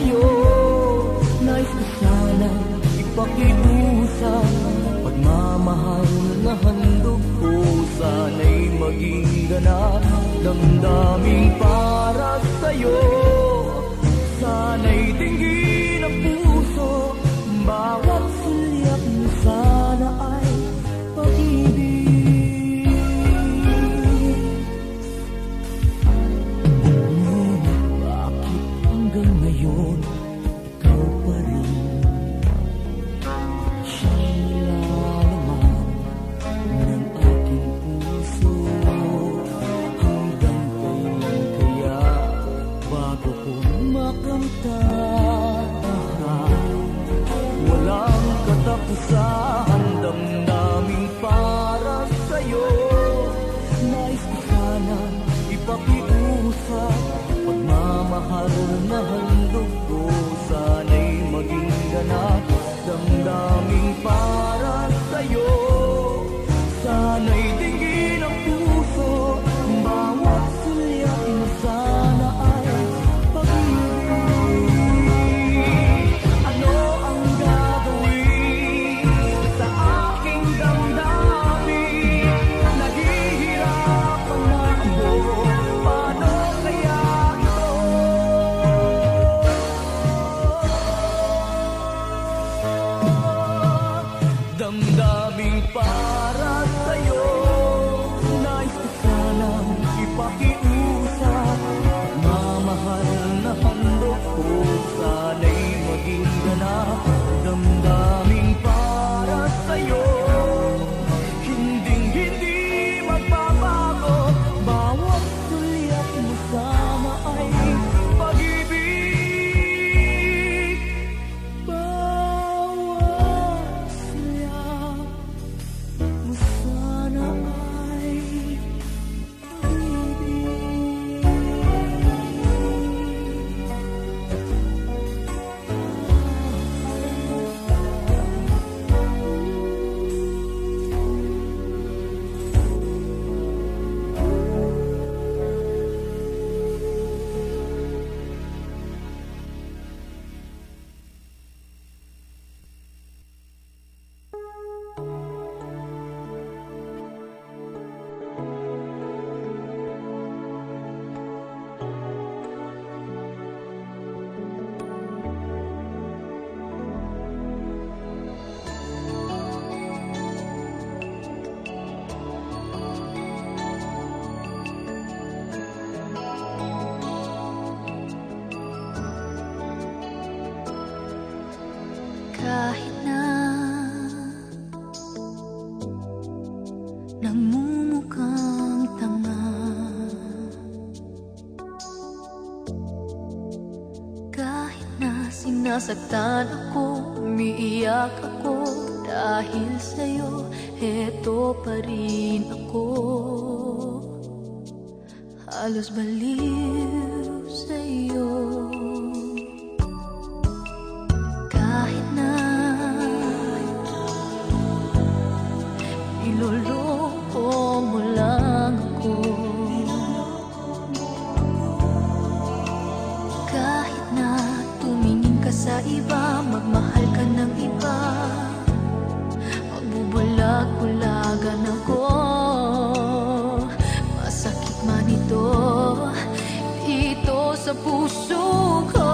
sa'yo. Nais ko sana ipakiusap, pagmamahal na handog ko sana'y maging ganap. Damdaming para sa'yo, sana'y tingin ang puso, bawat sulyak mo sana ay pag-ibig. Bakit hanggang ngayon ikaw pa rin siyang nilalaman ng aking puso? Hanggang kailan kaya bago ko makamtan? Walang katapusan, damdamin para sa'yo. Nais ko sana ipakiusap, pagmamahal na handog ko sana'y maging ganap. Damdamin para sa'yo, sana'y tingin ang puso, bawat sulyak mo sana ay pag-ibig. Ano ang gagawin sa aking damdamin? Naghihirapan na ako, paano kaya ito? Damdamin para sa'yo, nais ko sanang ipakiusap, pagmamahal na handog ko sana'y maging ganap. Damdamin para sa'yo, hinding-hindi magbabago, bawat sulyak mo sana ay pag-ibig. Bawat sulyak mo sana ay kahit na nagmumukhang tanga, kahit na sinasaktan ako, umiiyak ako dahil sa'yo, eto pa rin ako, halos baliw sa'yo. Kahit na niloloko mo lang ako, kahit na tumingin ka sa iba, magmahal ka ng iba, magbubulag-bulagan ako, masakit man ito dito sa puso ko.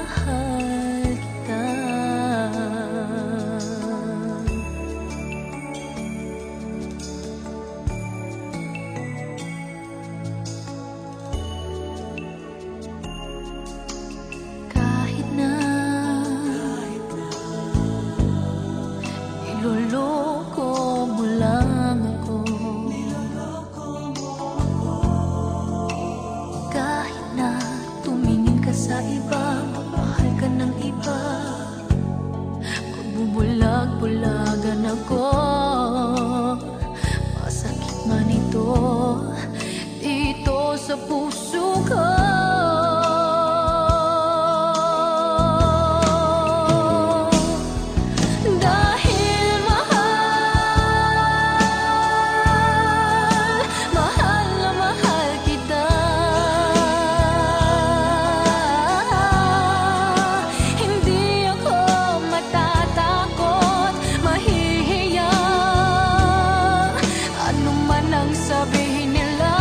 mahal kita. Kahit na niloloko mo lang ako, kahit na tumingin ka sa iba, mahal ka ng iba, magbubulag-bulagan ako. Masakit man ito dito sa puso ko. Dahil mahal na mahal kita. Hindi ako matatakot, mahihiya, ano man ang sabihin nila.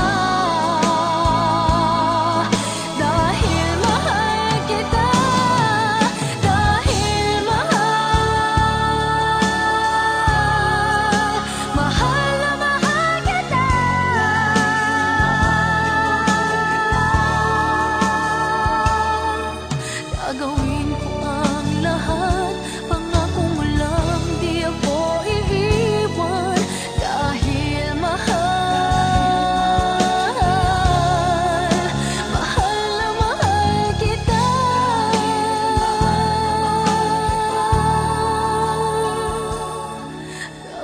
Dahil mahal kita, dahil mahal na mahal kita. Gagawin ko ang lahat, pangako mo lang di ako iiwan. Dahil mahal na mahal kita.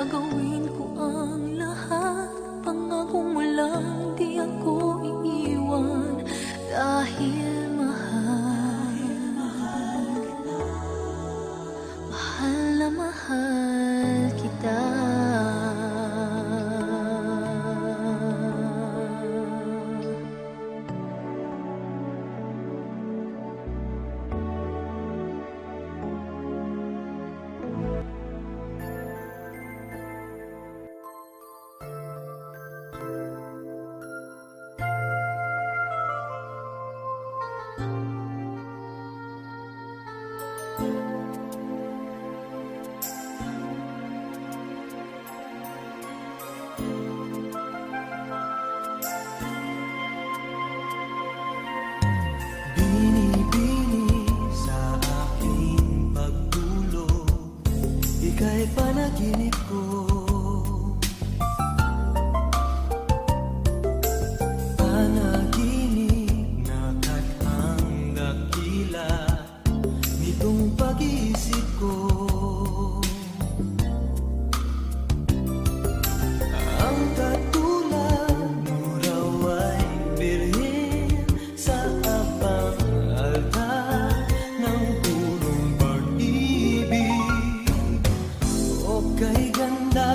Gagawin ko ang lahat, pangako mo lang di ako iiwan. Dahil mahal na mahal kita. Binibini sa aking pagtulog, ika'y panaginip ko. Panaginip na kathang dakila nitong pag-iisip ko. Ang katulad mo raw ay birhen sa abang altar ng purong pag-ibig. O kay ganda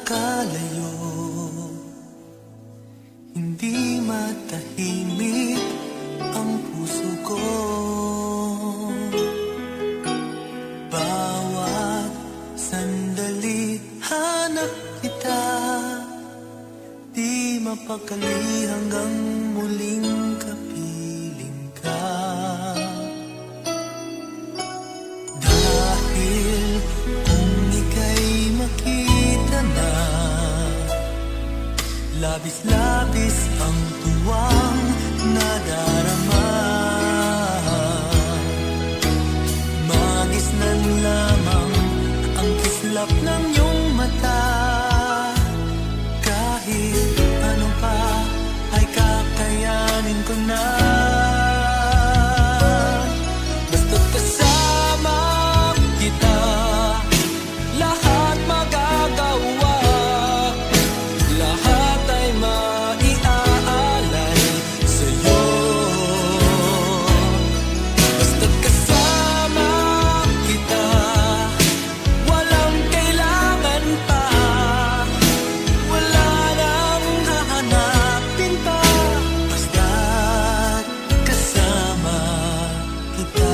nakalayo, hindi matahimik ang puso ko. Bawat sandali hanap kita, di mapakali hanggang muling kapiling ka. Dahil kung ika'y makita na, labis-labis ang tuwang nadarama. Magisnan lamang ang kislap ng iyong mata. Kahit ano pa ay kakayanin ko na. Basta't kasama kita, lahat magagawa. Lahat ay maiaalay sa'yo. Basta't kasama kita, walang kailangan pa. Wala nang hahanapin pa. Basta't kasama kita.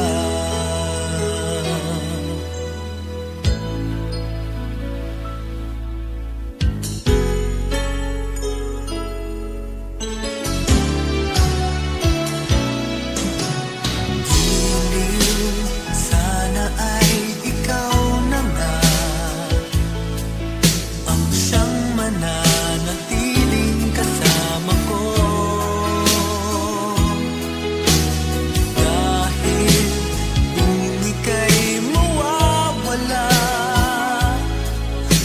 Giliw, sana ay ikaw na nga ang siyang mananatiling kasama ko. Dahil kung ika'y mawawala,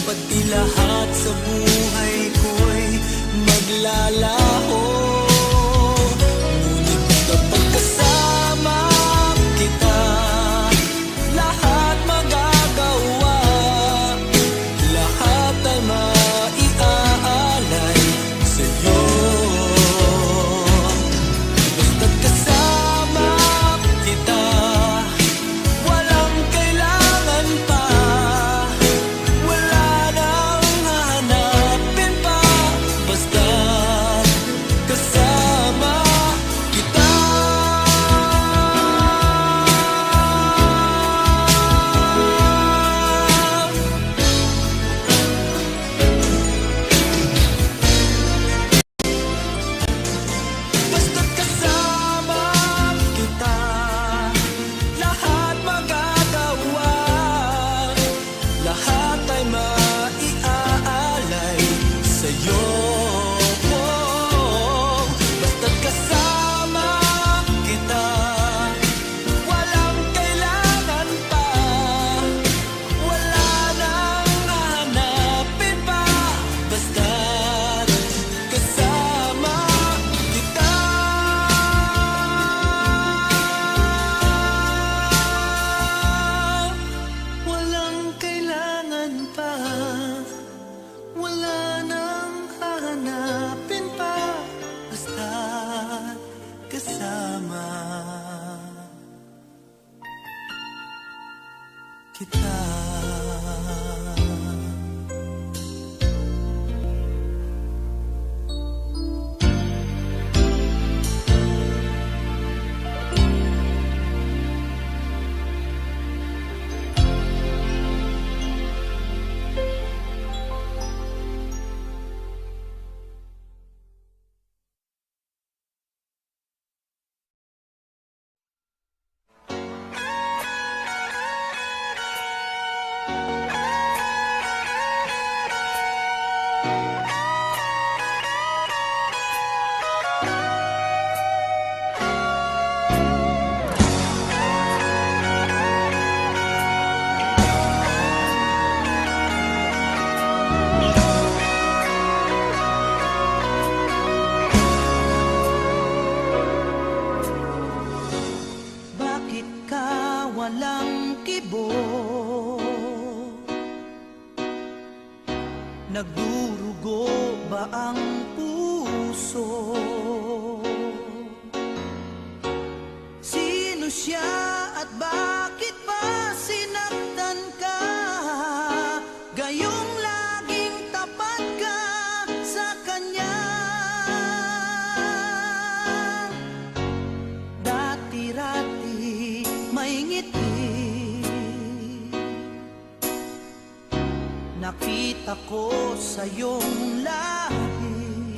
pati lahat sa buhay ko'y maglalaho. Ngunit kapag kasama kita, lahat magagawa. Lahat ay maiaalay sa'yo. Basta't kasama kita, walang kailangan pa. Wala nang hahanapin pa. Basta't kasama kita. Basta't kasama kita, lahat magagawa. Lahat ay maiaalay sa'yo. Basta't kasama kita, walang kailangan pa. Wala nang hahanapin pa. Basta't kasama kita. Walang kailangan pa. Wala nang hahanapin pa. Basta't kasama kita. Bakit ka walang kibo? Nagdurugo ba ang puso? Sino siya at bakit ba sinaktan ka? Gayong laging tapat nakita ko sa iyong lahi.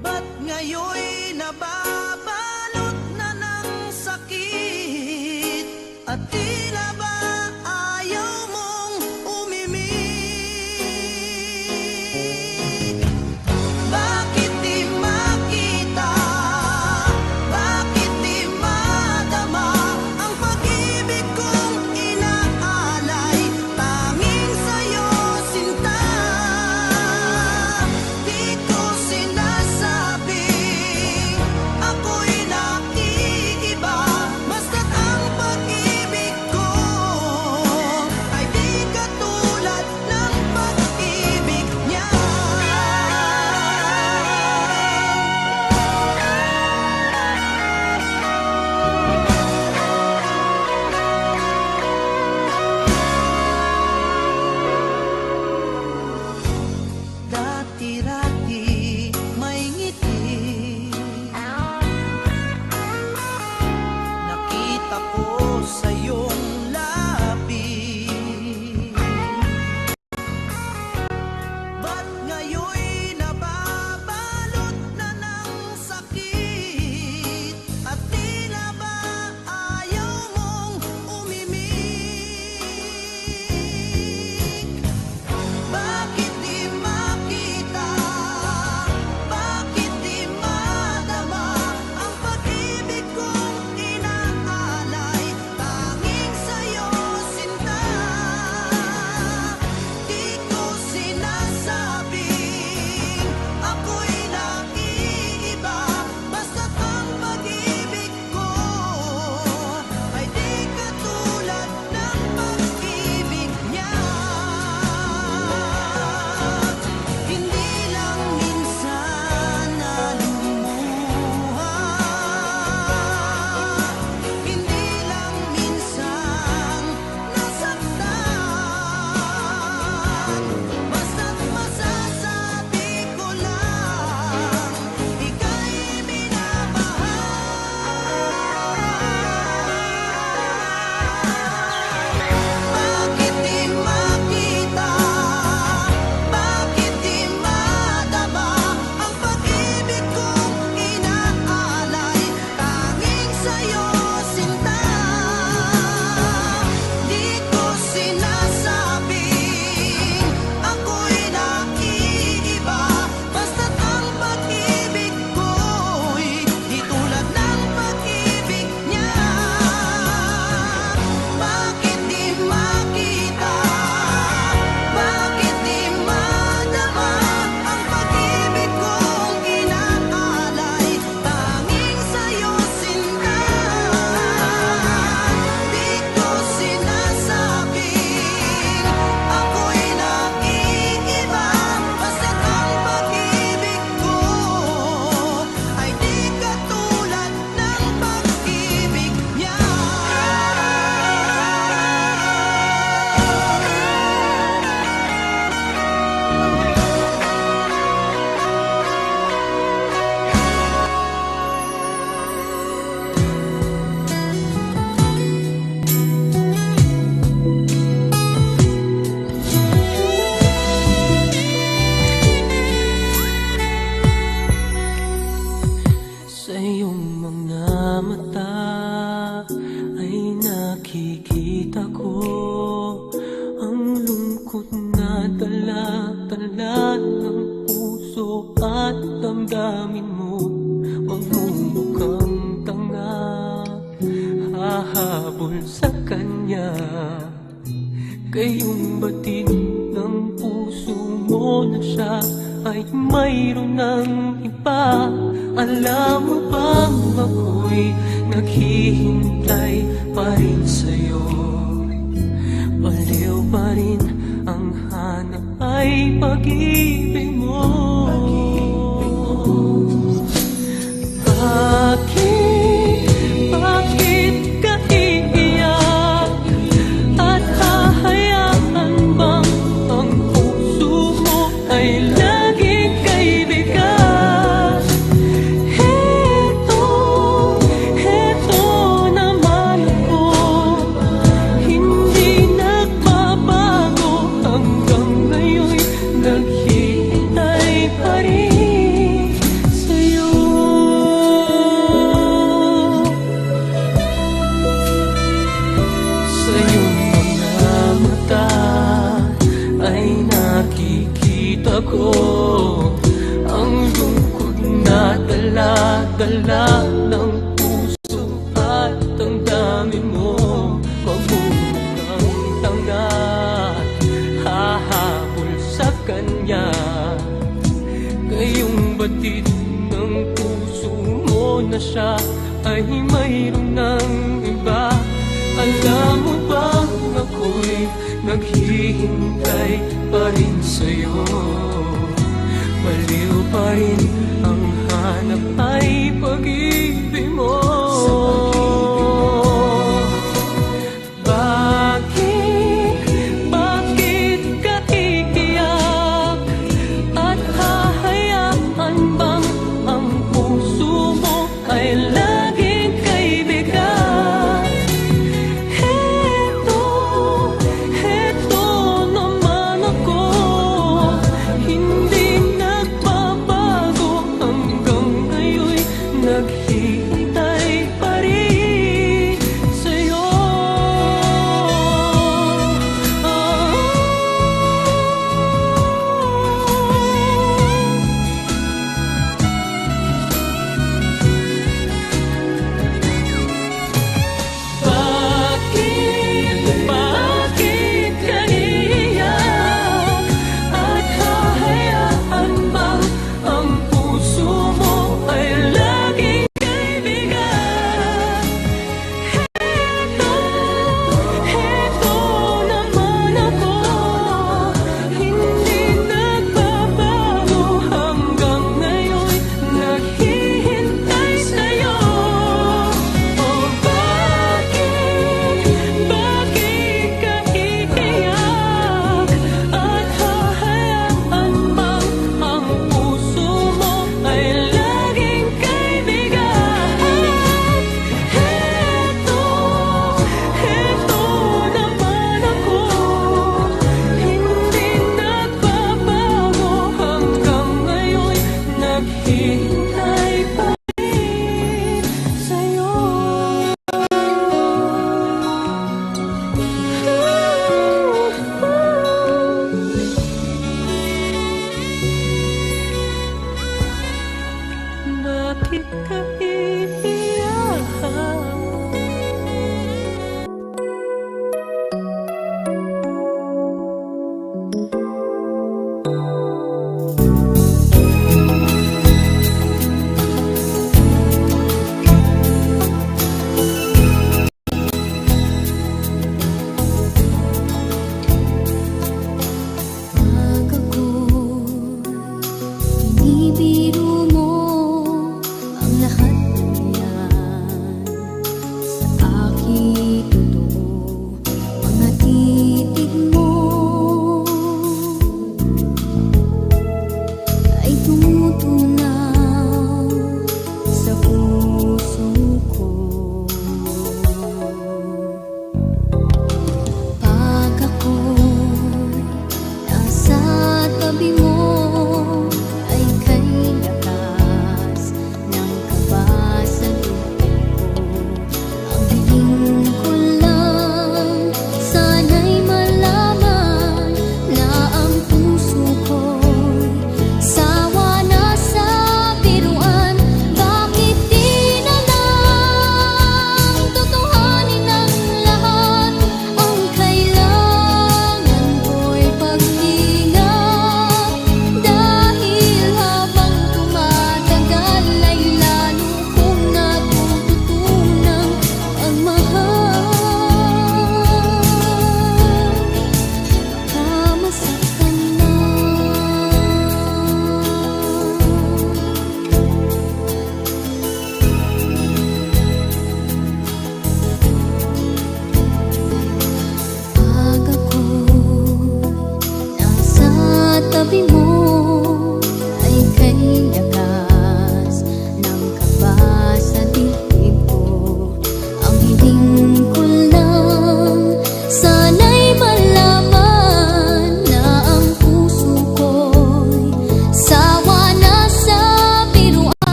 Ba't ngayon'y nababalot na ng sakit at tila ba ayaw mong umimik? Bakit di makita? Bakit di madama ang pag-ibig kong inaalay? Tanging sa'yo, sinta. Di ko sinasabing ako'y naiiba. Basta't ang pag-ibig ko ay di katulad ng pag-ibig niya. Dati-rati may ngiti, nakita ko sa iyong labi. Ba't ngayon'y nababalot na ng sakit at tila ba ayaw mong umimik? Bakit di makita? Bakit di madama ang pag-ibig kong inaalay? Tanging sa'yo, sinta. Di ko sinasabing ako'y naiiba. Basta't ang pag-ibig ko ay di katulad ng pag-ibig niya. Hindi lang minsan nalumuha, hindi lang minsan nasaktan. Basta't masasabi ko lang, ika'y minamahal. Bakit di makita? Bakit di madama ang pag-ibig kong inaalay? Tanging sa'yo, sinta. Di ko sinasabing ako'y naiiba. Basta't ang pag-ibig ko'y di tulad ng pag-ibig niya. Bakit di makita? Bakit di madama ang pag-ibig kong inaalay? Tanging sa'yo, sinta. Di ko sinasabing ako'y naiiba. Basta't ang pag-ibig ko ay di katulad ng pag-ibig niya. Sa iyong mga mata ay nakikita ko ang lungkot na dala-dala ng puso at damdamin mo. Magmumukhang tanga, hahabol sa kanya. Kayong batid ng puso mo na siya ay mayroon ng iba. Alam mo bang ako'y naghihintay pa rin sa'yo? Baliw pa rin ang hanap ay pag-ibig mo. Bakit ka iiyak? At hahayaan bang ang puso mo ay laging kaibigan? Heto naman ako, hindi na siya ay mayroon ng iba. Alam mo bang ako'y naghihintay pa rin sa'yo? Baliw pa rin ang hanap ay pag-ibig mo. Bakit ka iiyak? At hahayaan bang ang puso mo ay laging kaibigan? Heto naman ako, hindi nagbabago hanggang ngayon.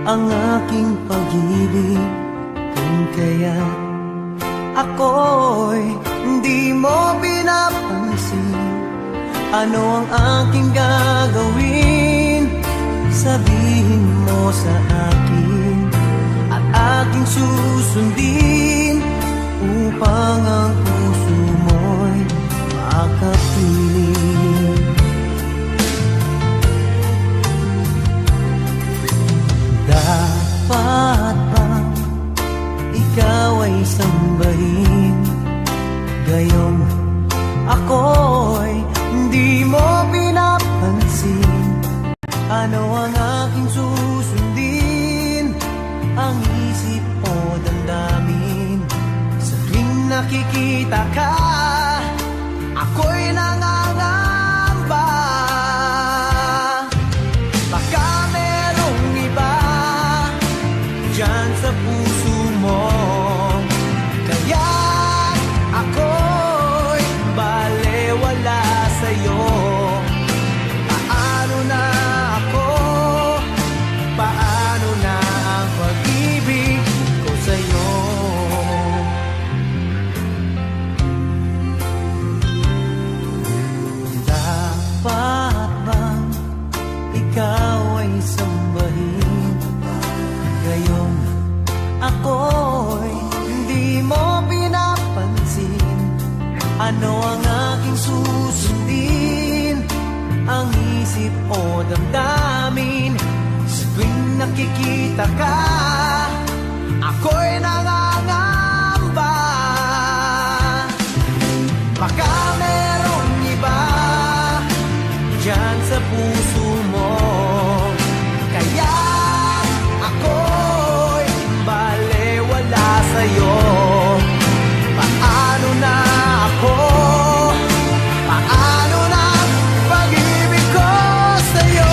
ang aking pag-ibig, kung kaya ako'y hindi mo pinapansin. Ano ang aking gagawin? Sabihin mo sa akin at aking susundin, upang ang puso mo'y makapiling. Dapat bang ikaw ay sambahin, gayong ako'y hindi mo pinapansin? Ano ang aking susundin? Ang isip o damdamin? Sa tuwing nakikita ka, ako'y nangangamba. Baka merong iba dyan sa puso mo, kaya ako'y balewala sa'yo. Paano na ako? Paano na ang pag-ibig ko sa'yo? Dapat bang ikaw ay sambahin, gayong ako'y hindi mo pinapansin? Ano ang aking susundin? Ang isip o damdamin? Sa tuwing nakikita ka, ako'y nangangamba. Baka merong iba dyan sa puso mo, kaya ako'y balewala sa'yo. Paano na ako? Paano na ang pag-ibig ko sa'yo?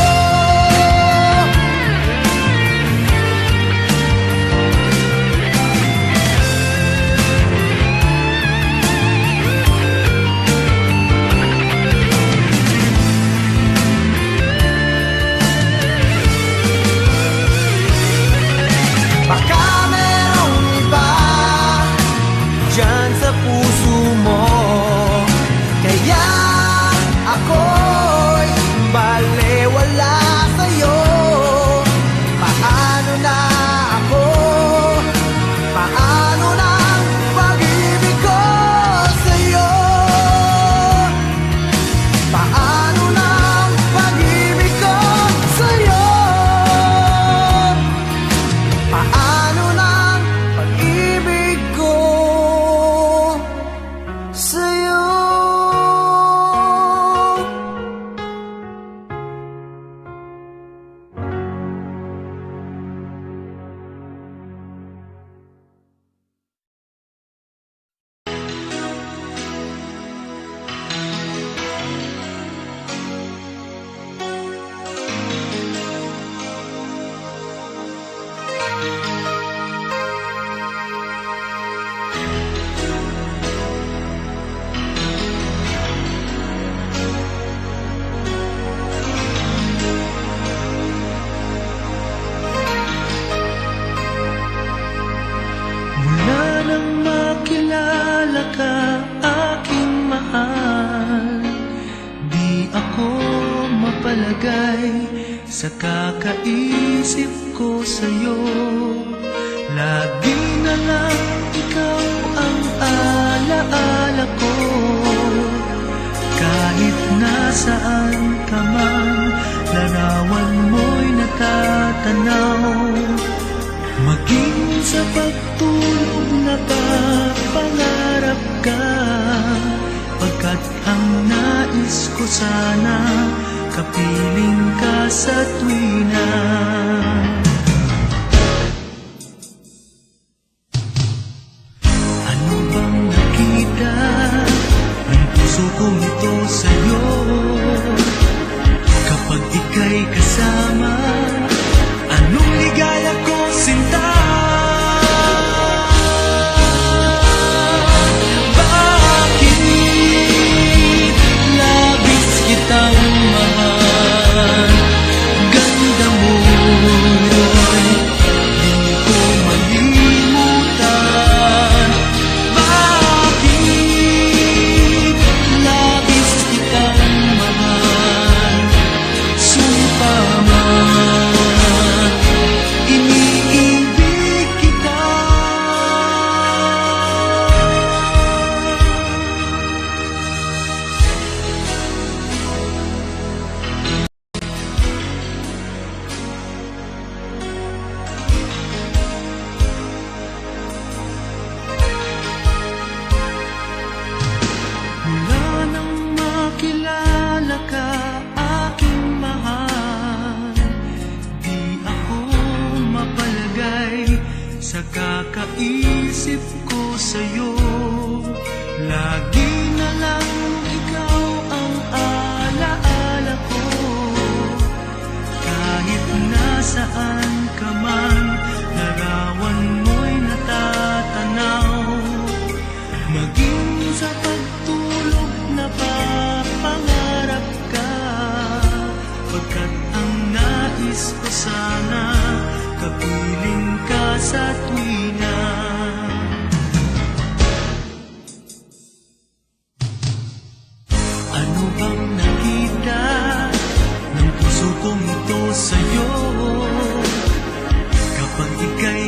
Baka merong iba dyan sa puso mo, kaya ako'y balewala sa'yo. Paano na ako? Paano na ang pag-ibig ko sa'yo? Paano na ang pag-ibig ko sa'yo? Paano na ang pag-ibig ko sa'yo? Mula nang makilala ka, aking mahal, di ako mapalagay sa kakaisip ko sa'yo. Lagi na lang ikaw ang alaala ko, kahit nasaan ka man, larawan mo'y natatanaw. Maging sa pagtulog nakapangarap ka, pagkat ang nais ko sana, kapiling ka sa tuwina. Ano bang nakita ng puso kong ito sa'yo? Kapag ika'y kasama, anong ligaya ko, sinta? Bakit labis kitang mahal? Ganda mo'y Pagkakaisip ko sa'yo, lagi na lang ikaw ang alaala ko. Kahit nasaan ka man, larawan mo'y natatanaw. Maging sa pagtulog napapangarap ka, pagkat ang nais ko sana, kapiling ka sa tuwina. Ano bang nakita ng puso kong ito sa'yo? Kapag ika'y